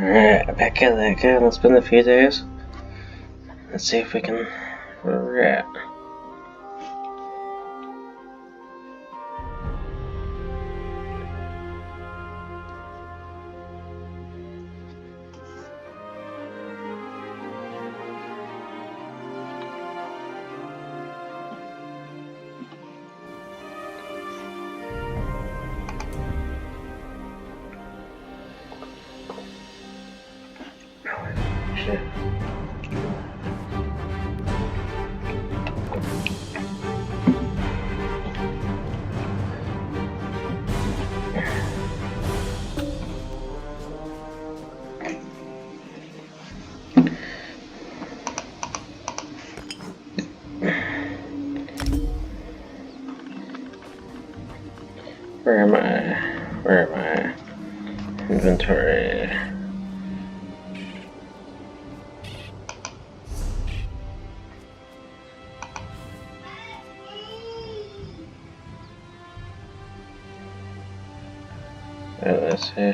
Alright, back at it again. It's been a few days. Let's see if we can. Yeah. Shit. Where am I? Where am I? Inventory. Let's see.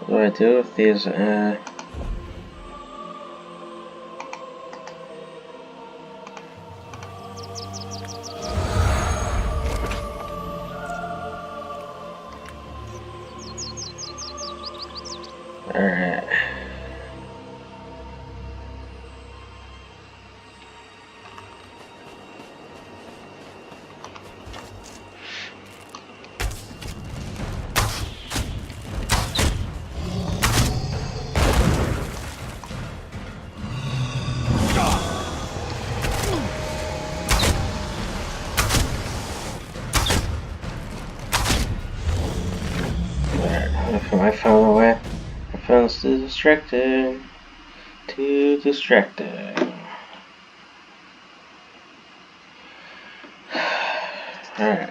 What do I do with these? Alright. I found a way. I found it's too distracting. Too distracting. Alright.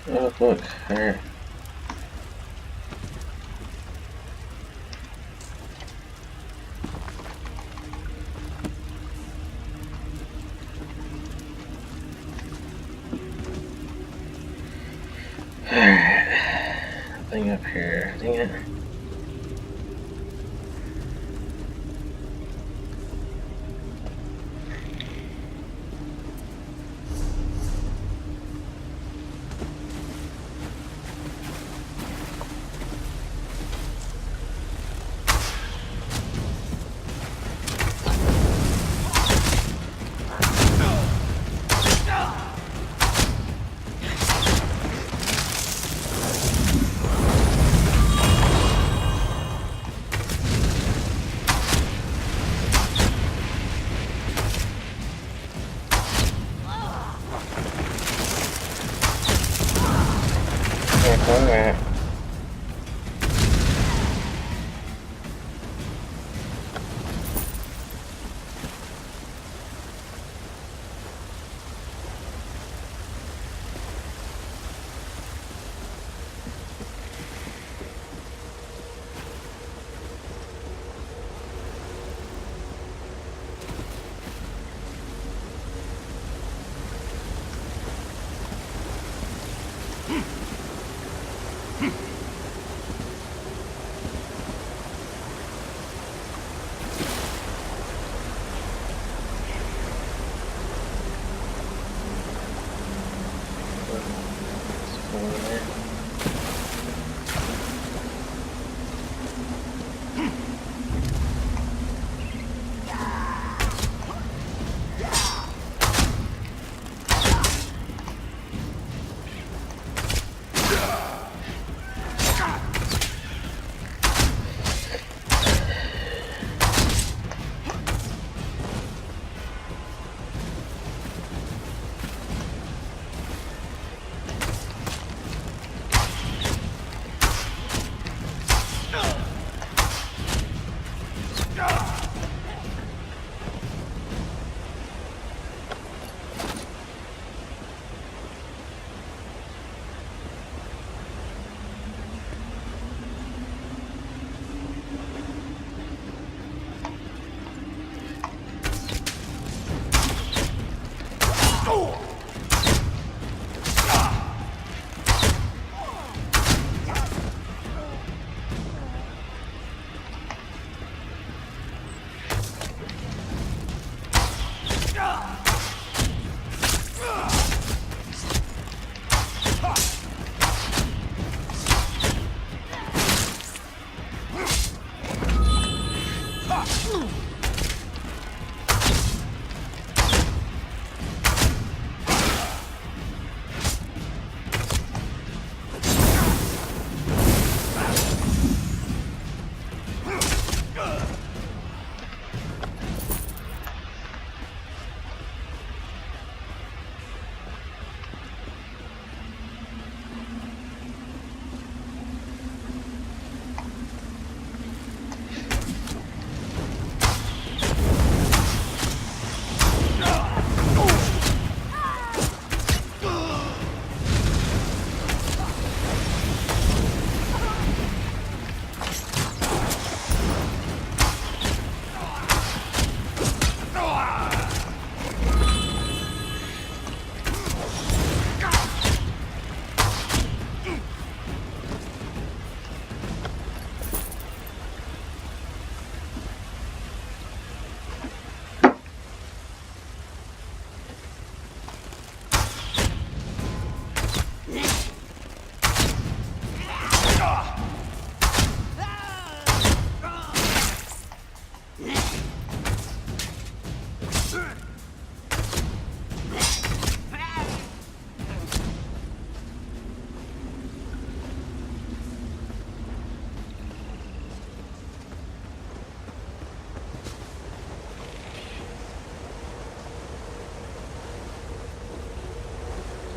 Oh, look, there. Alright. nothing up here. Dang it. Alright.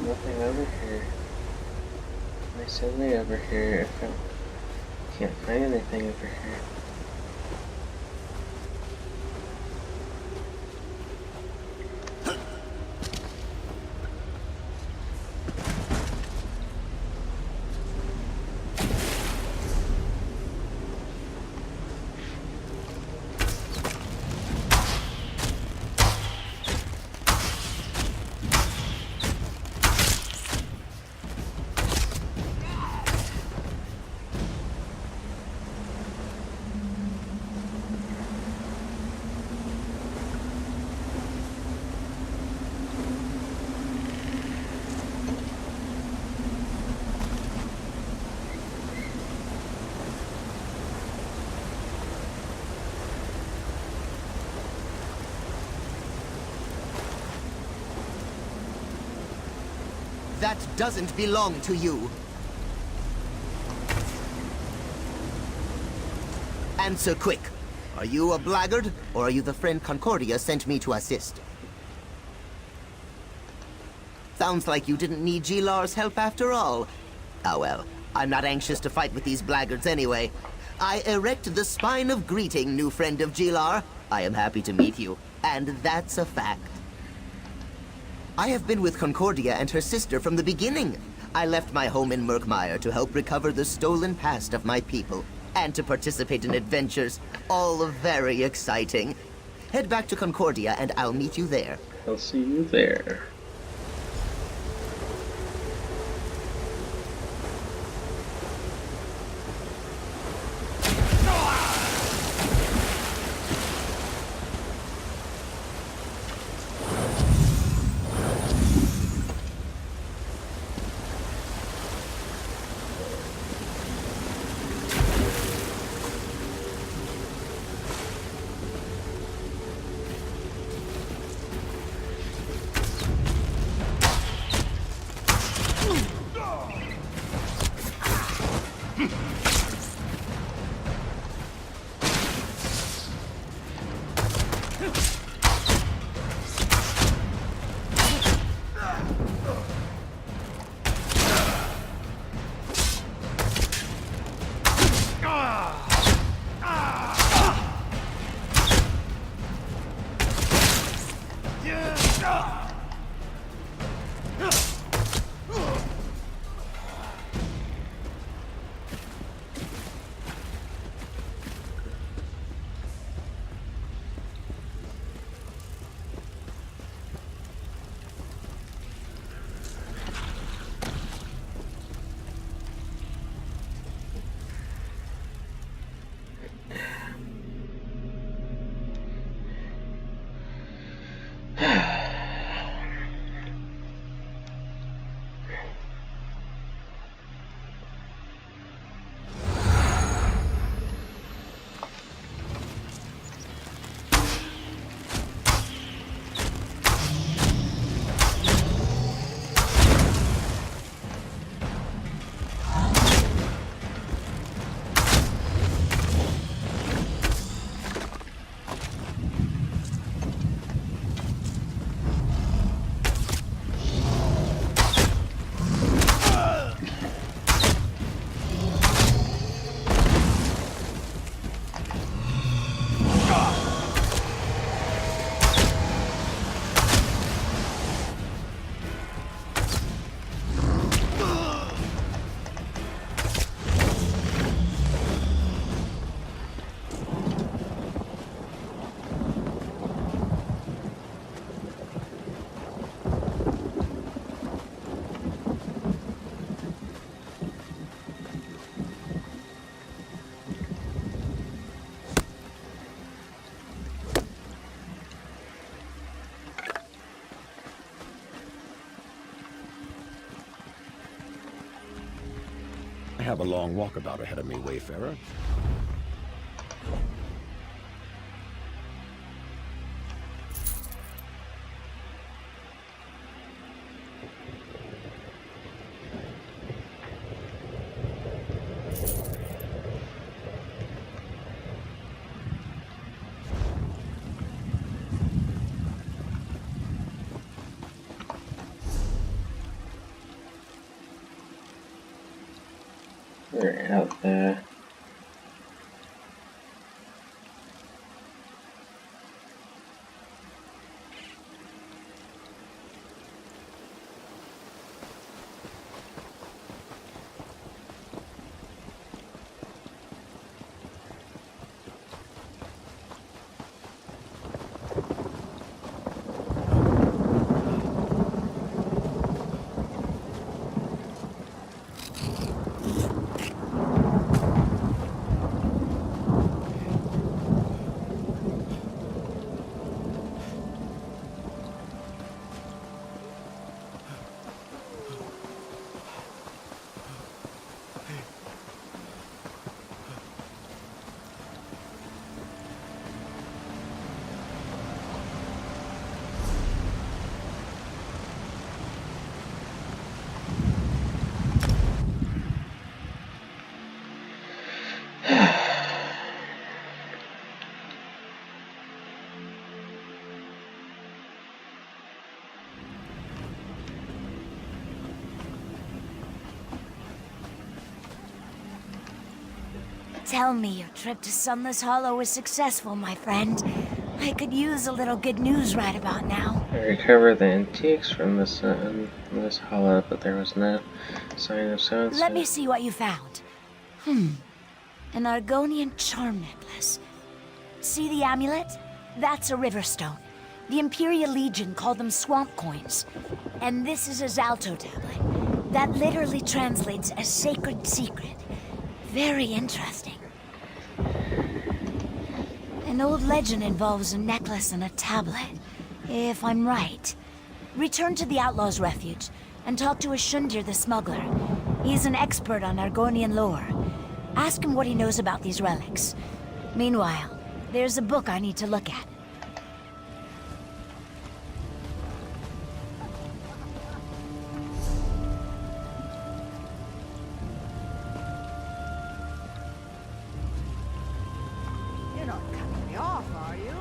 Nothing over here. Nice only over here. I can't find anything over here. That doesn't belong to you. Answer quick. Are you a blackguard, or are you the friend Concordia sent me to assist? Sounds like you didn't need G-Lar's help after all. Oh well, I'm not anxious to fight with these blackguards anyway. I erect the spine of greeting, new friend of G-Lar. I am happy to meet you, and that's a fact. I have been with Concordia and her sister from the beginning. I left my home in Murkmire to help recover the stolen past of my people, and to participate in adventures, all very exciting. Head back to Concordia and I'll meet you there. I'll see you there. I have a long walkabout ahead of me, Wayfarer. They're out there. Tell me your trip to Sunless Hollow was successful, my friend. I could use a little good news right about now. I recovered the antiques from this hollow, but there was no sign of so-and-so. Let me see what you found. An Argonian charm necklace. See the amulet? That's a river stone. The Imperial Legion called them swamp coins. And this is a Zalto tablet. That literally translates as sacred secret. Very interesting. An old legend involves a necklace and a tablet, if I'm right. Return to the Outlaw's Refuge and talk to Ashundir the smuggler. He's an expert on Argonian lore. Ask him what he knows about these relics. Meanwhile, there's a book I need to look at. You're not cutting me off, are you?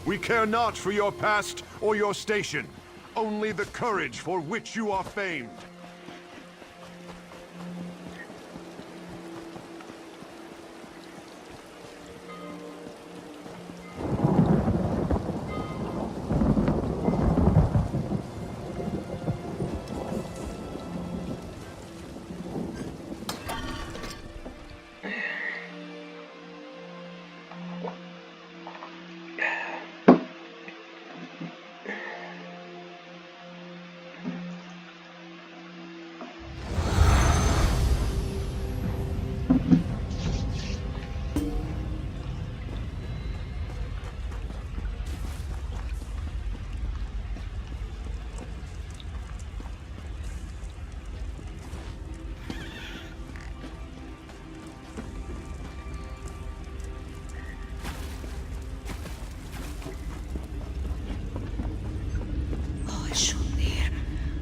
We care not for your past or your station, only the courage for which you are famed.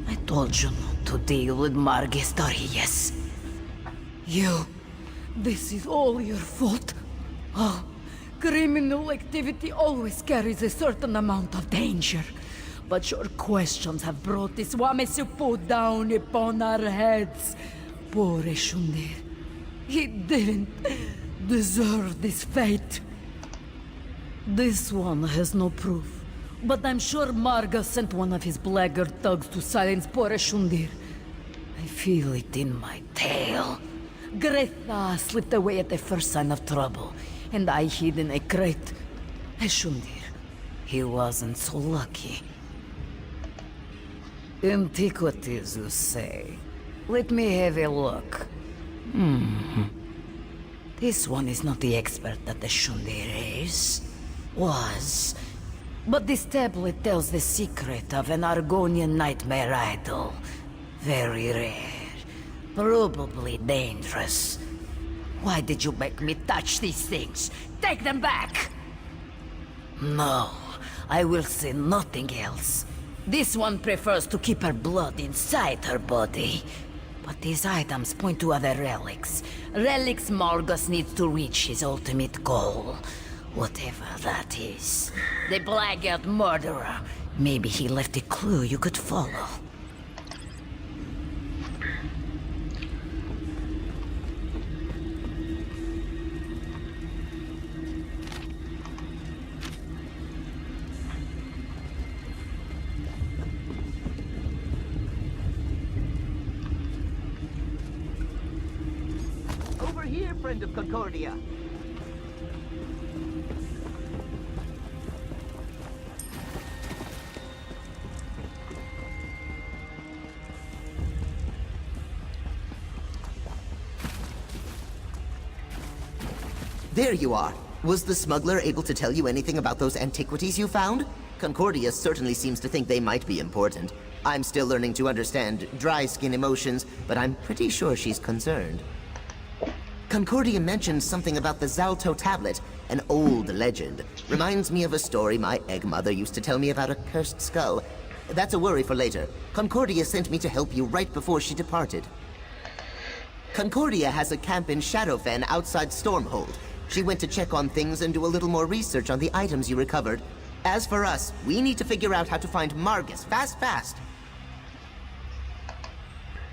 I told you not to deal with Margis Darius. You... This is all your fault. Oh, criminal activity always carries a certain amount of danger. But your questions have brought this Wamesupo down upon our heads. Poor Ashundir. He didn't deserve this fate. This one has no proof. But I'm sure Marga sent one of his blackguard thugs to silence poor Ashundir. I feel it in my tail. Gretha slipped away at the first sign of trouble, and I hid in a crate. Ashundir, he wasn't so lucky. Antiquities, you say? Let me have a look. This one is not the expert that Ashundir is. Was. But this tablet tells the secret of an Argonian nightmare idol. Very rare. Probably dangerous. Why did you make me touch these things? Take them back! No, I will say nothing else. This one prefers to keep her blood inside her body. But these items point to other relics. Relics Margus needs to reach his ultimate goal. Whatever that is. The blackguard murderer. Maybe he left a clue you could follow. Over here, friend of Concordia. There you are. Was the smuggler able to tell you anything about those antiquities you found? Concordia certainly seems to think they might be important. I'm still learning to understand dry skin emotions, but I'm pretty sure she's concerned. Concordia mentioned something about the Zalto tablet, an old legend. Reminds me of a story my egg mother used to tell me about a cursed skull. That's a worry for later. Concordia sent me to help you right before she departed. Concordia has a camp in Shadowfen outside Stormhold. She went to check on things and do a little more research on the items you recovered. As for us, we need to figure out how to find Margus fast.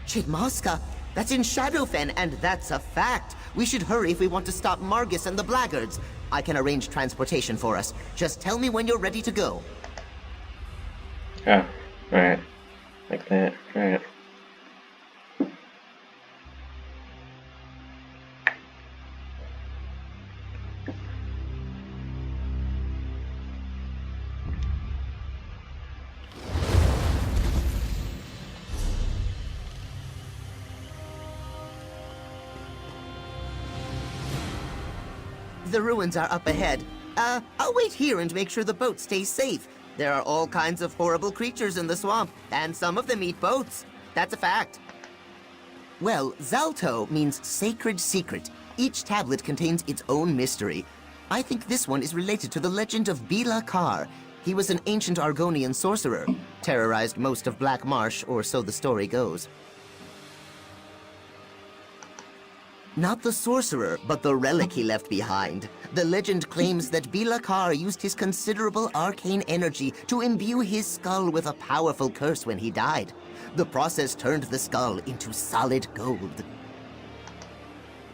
Chitmoska, that's in Shadowfen, and that's a fact. We should hurry if we want to stop Margus and the Blackguards. I can arrange transportation for us. Just tell me when you're ready to go. Oh, alright. Like that. Alright. The ruins are up ahead. I'll wait here and make sure the boat stays safe. There are all kinds of horrible creatures in the swamp, and some of them eat boats. That's a fact. Well, Zalto means sacred secret. Each tablet contains its own mystery. I think this one is related to the legend of Bila Kar. He was an ancient Argonian sorcerer, terrorized most of Black Marsh, or so the story goes. Not the sorcerer, but the relic he left behind. The legend claims that Bila Kar used his considerable arcane energy to imbue his skull with a powerful curse when he died. The process turned the skull into solid gold.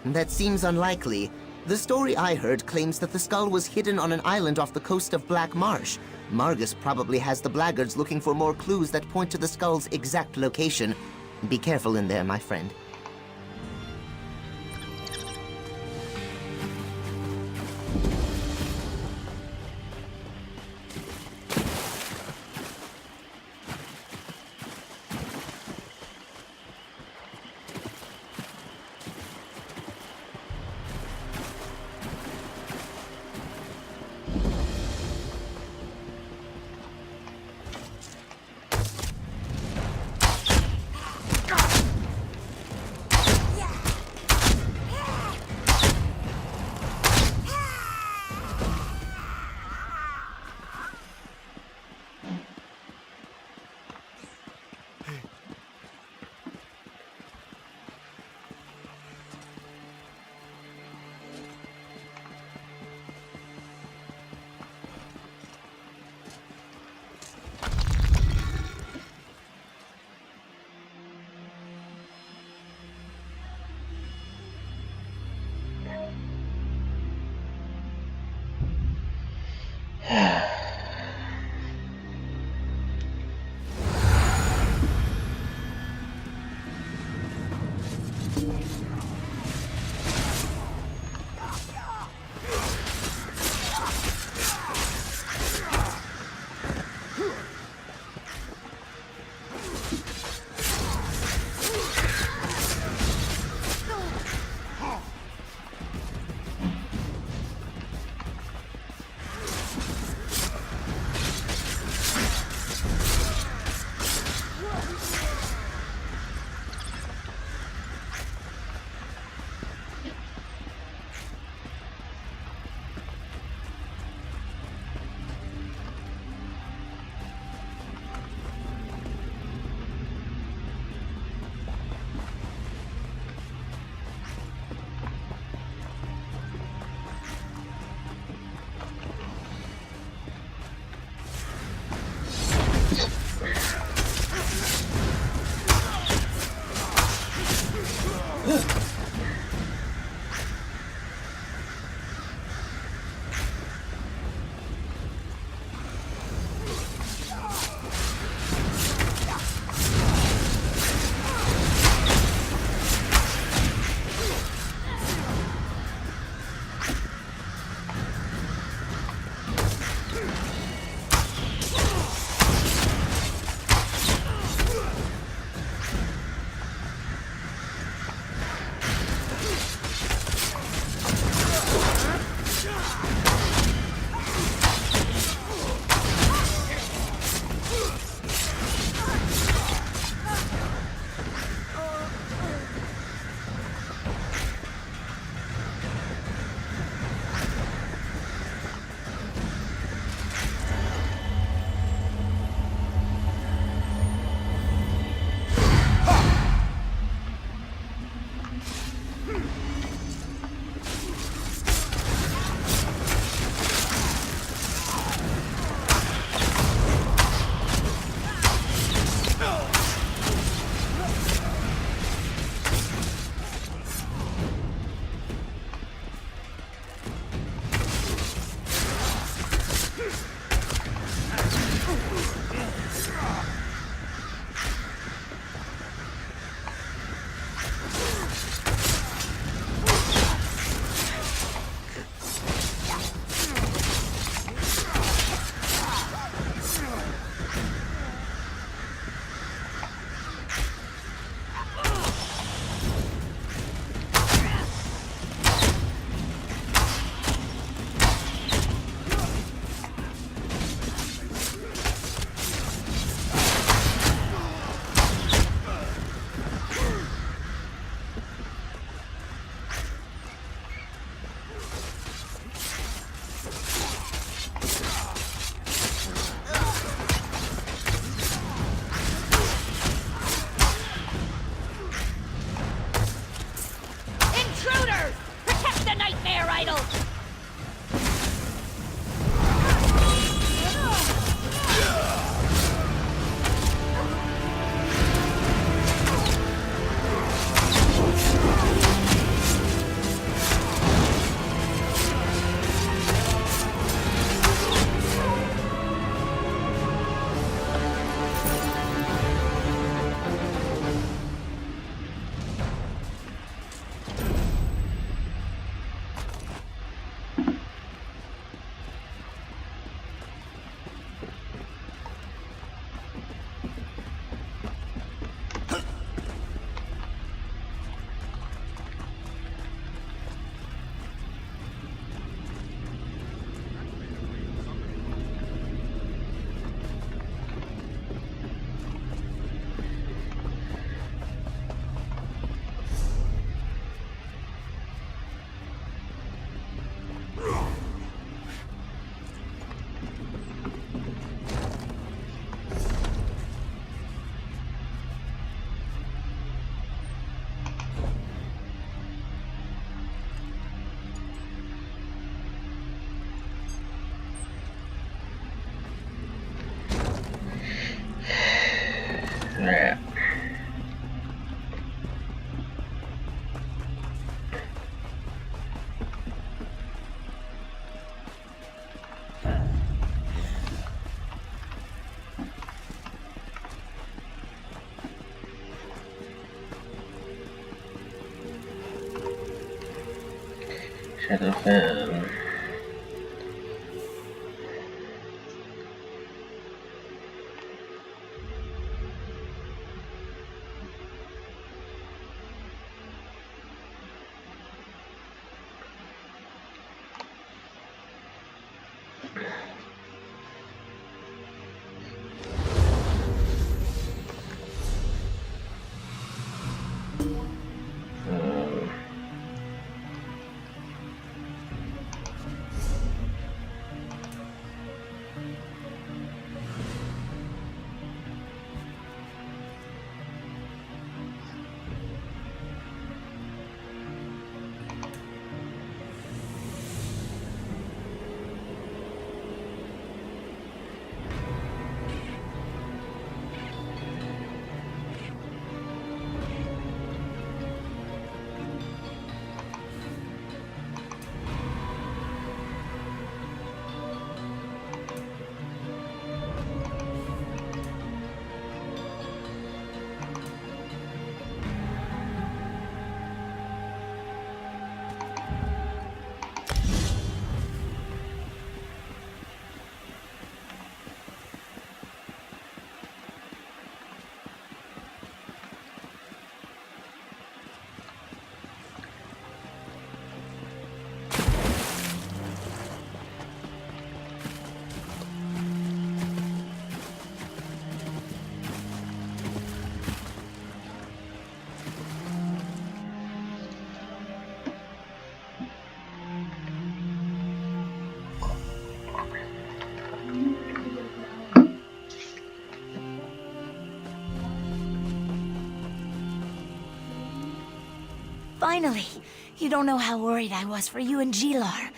That seems unlikely. The story I heard claims that the skull was hidden on an island off the coast of Black Marsh. Margus probably has the Blackguards looking for more clues that point to the skull's exact location. Be careful in there, my friend. Shadowfen. Finally! You don't know how worried I was for you and Gilar.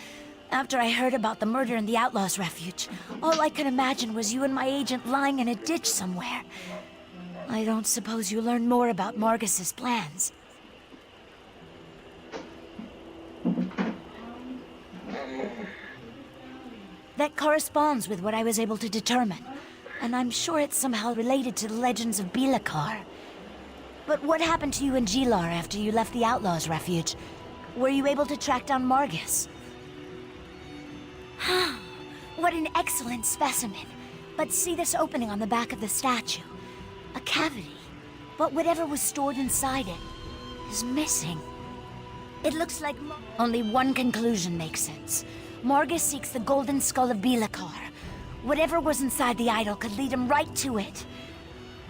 After I heard about the murder in the Outlaws' Refuge, all I could imagine was you and my agent lying in a ditch somewhere. I don't suppose you learned more about Margus's plans. That corresponds with what I was able to determine, and I'm sure it's somehow related to the legends of Bilakar. But what happened to you and Gilar after you left the Outlaws' Refuge? Were you able to track down Margus? What an excellent specimen. But see this opening on the back of the statue? A cavity. But whatever was stored inside it is missing. It looks like only one conclusion makes sense. Margus seeks the golden skull of Bilakar. Whatever was inside the idol could lead him right to it.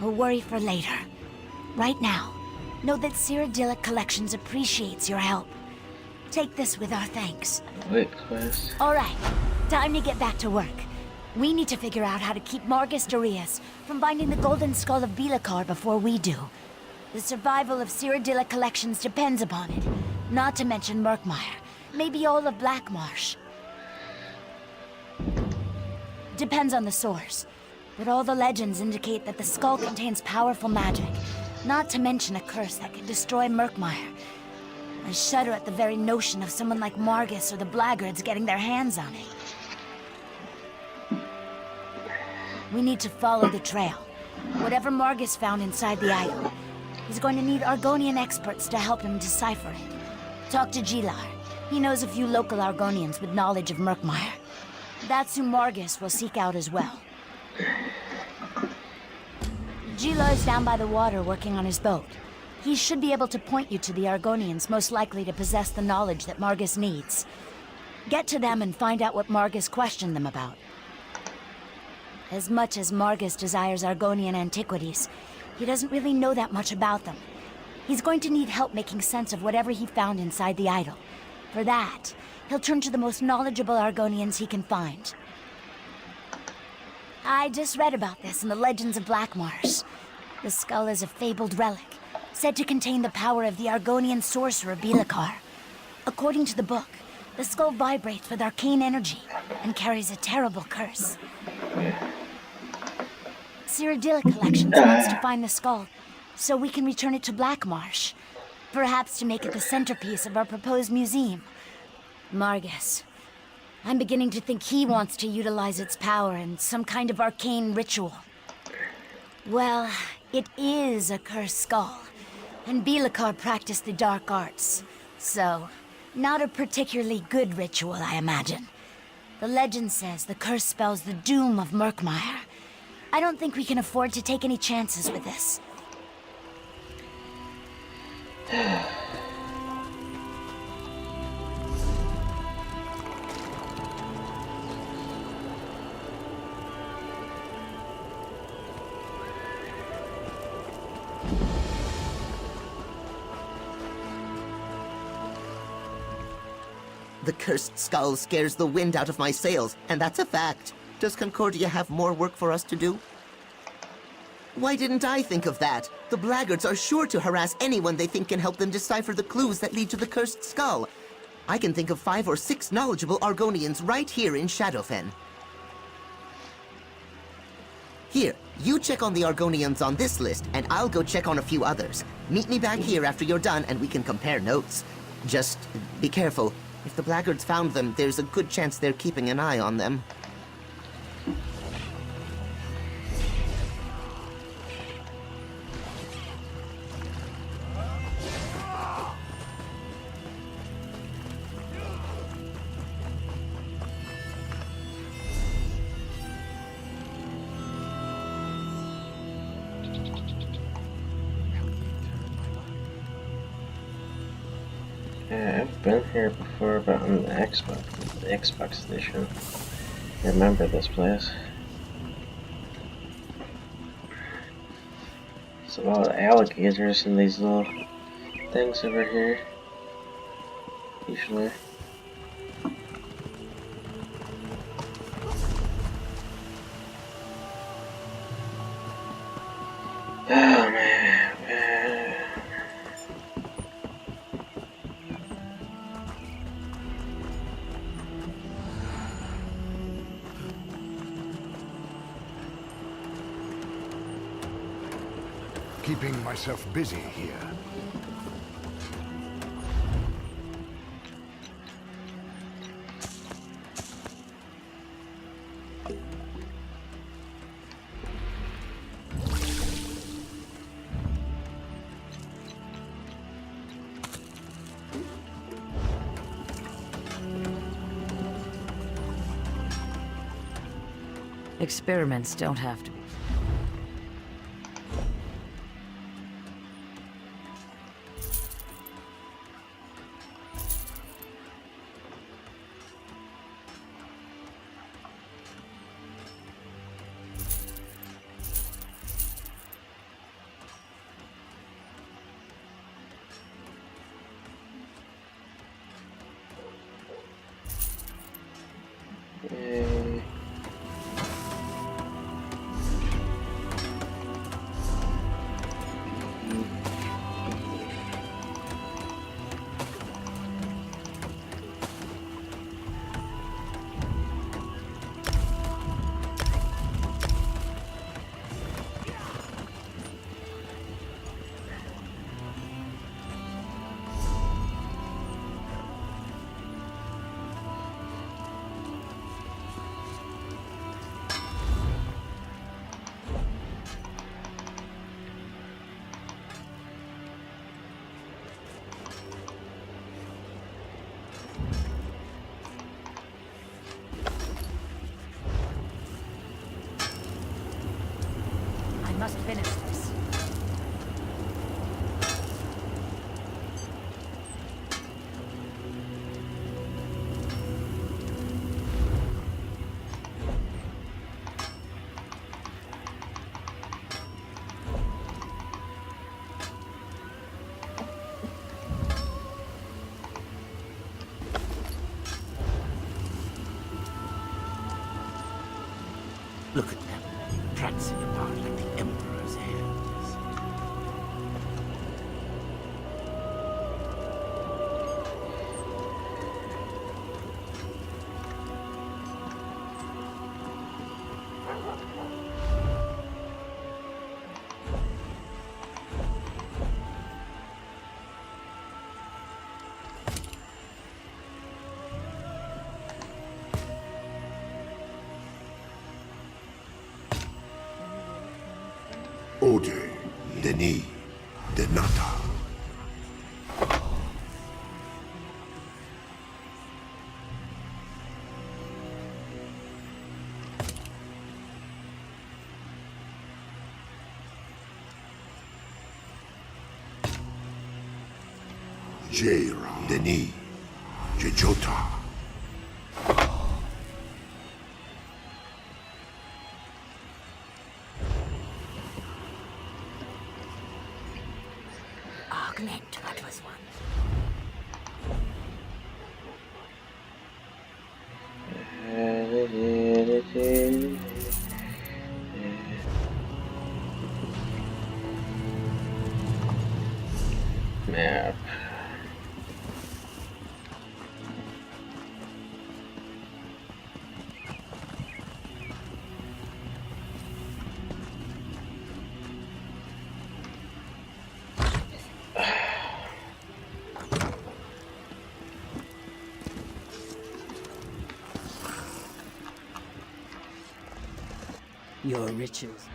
A worry for later. Right now, know that Cyrodiilic Collections appreciates your help. Take this with our thanks. Wait, quest. Alright, time to get back to work. We need to figure out how to keep Margus Darius from finding the golden skull of Bilakar before we do. The survival of Cyrodiilic Collections depends upon it. Not to mention Murkmire. Maybe all of Blackmarsh. Depends on the source. But all the legends indicate that the skull contains powerful magic. Not to mention a curse that can destroy Murkmire. I shudder at the very notion of someone like Margus or the Blackguards getting their hands on it. We need to follow the trail. Whatever Margus found inside the idol, he's going to need Argonian experts to help him decipher it. Talk to Gilar. He knows a few local Argonians with knowledge of Murkmire. That's who Margus will seek out as well. Gilar's down by the water working on his boat. He should be able to point you to the Argonians most likely to possess the knowledge that Margus needs. Get to them and find out what Margus questioned them about. As much as Margus desires Argonian antiquities, he doesn't really know that much about them. He's going to need help making sense of whatever he found inside the idol. For that, he'll turn to the most knowledgeable Argonians he can find. I just read about this in the Legends of Blackmarsh. The skull is a fabled relic, said to contain the power of the Argonian sorcerer Bilakar. According to the book, the skull vibrates with arcane energy and carries a terrible curse. Cyrodiilic Collections wants to find the skull, so we can return it to Blackmarsh. Perhaps to make it the centerpiece of our proposed museum. Margus. I'm beginning to think he wants to utilize its power in some kind of arcane ritual. Well, it is a cursed skull, and Bilakar practiced the dark arts. So, Not a particularly good ritual, I imagine. The legend says the curse spells the doom of Murkmire. I don't think we can afford to take any chances with this. The cursed skull scares the wind out of my sails, and that's a fact. Does Concordia have more work for us to do? Why didn't I think of that? The blackguards are sure to harass anyone they think can help them decipher the clues that lead to the cursed skull. I can think of 5 or 6 knowledgeable Argonians right here in Shadowfen. Here, you check on the Argonians on this list, and I'll go check on a few others. Meet me back here after you're done, and we can compare notes. Just be careful. If the blackguards found them, there's a good chance they're keeping an eye on them. Yeah, I've been here before, but on the Xbox edition. I remember this place. It's a lot of alligators and these little things over here. Usually. Oh man. Keeping myself busy here. Experiments don't have to be. Yay. I must finish this. Look at them, prancing apart like the Emperor's hands. Ode, Denis, Denata. Jaira. Denis. Jejota. Augment, that was one. Map. Your riches.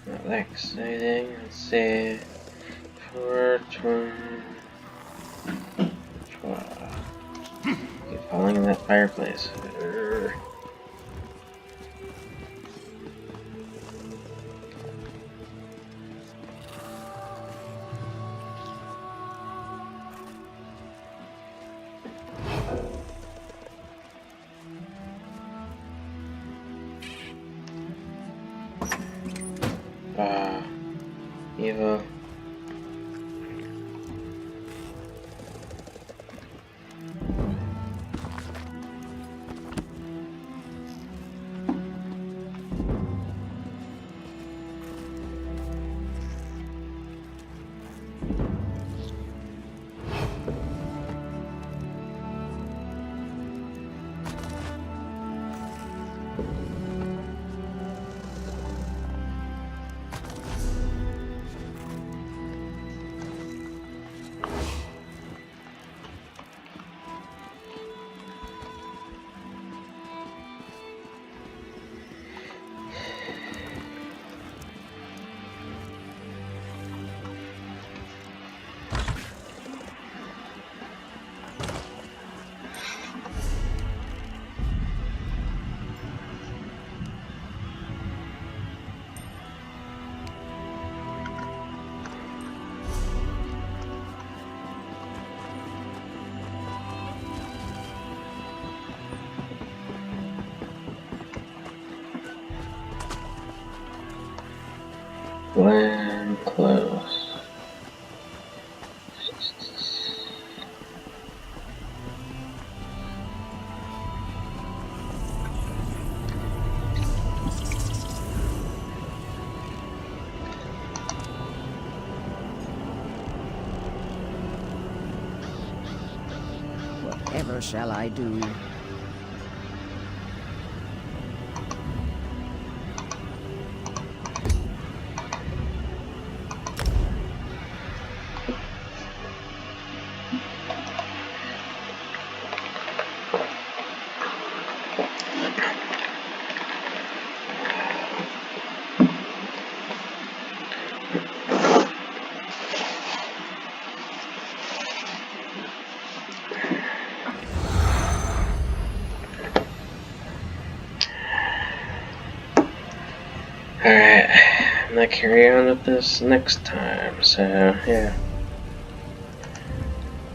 Not that exciting. Let's see. 412. Keep falling in that fireplace. Urgh. Evil. When close. Whatever shall I do? Alright, I'm gonna carry on with this next time, so yeah.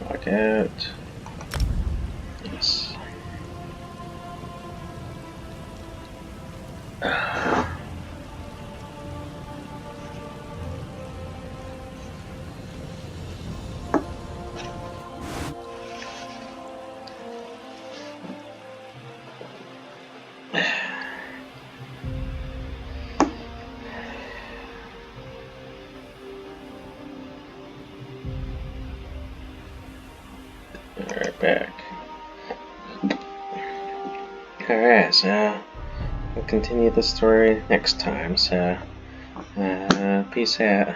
Log out. Yes. Alright, back. Alright, so we'll continue the story next time, so peace out.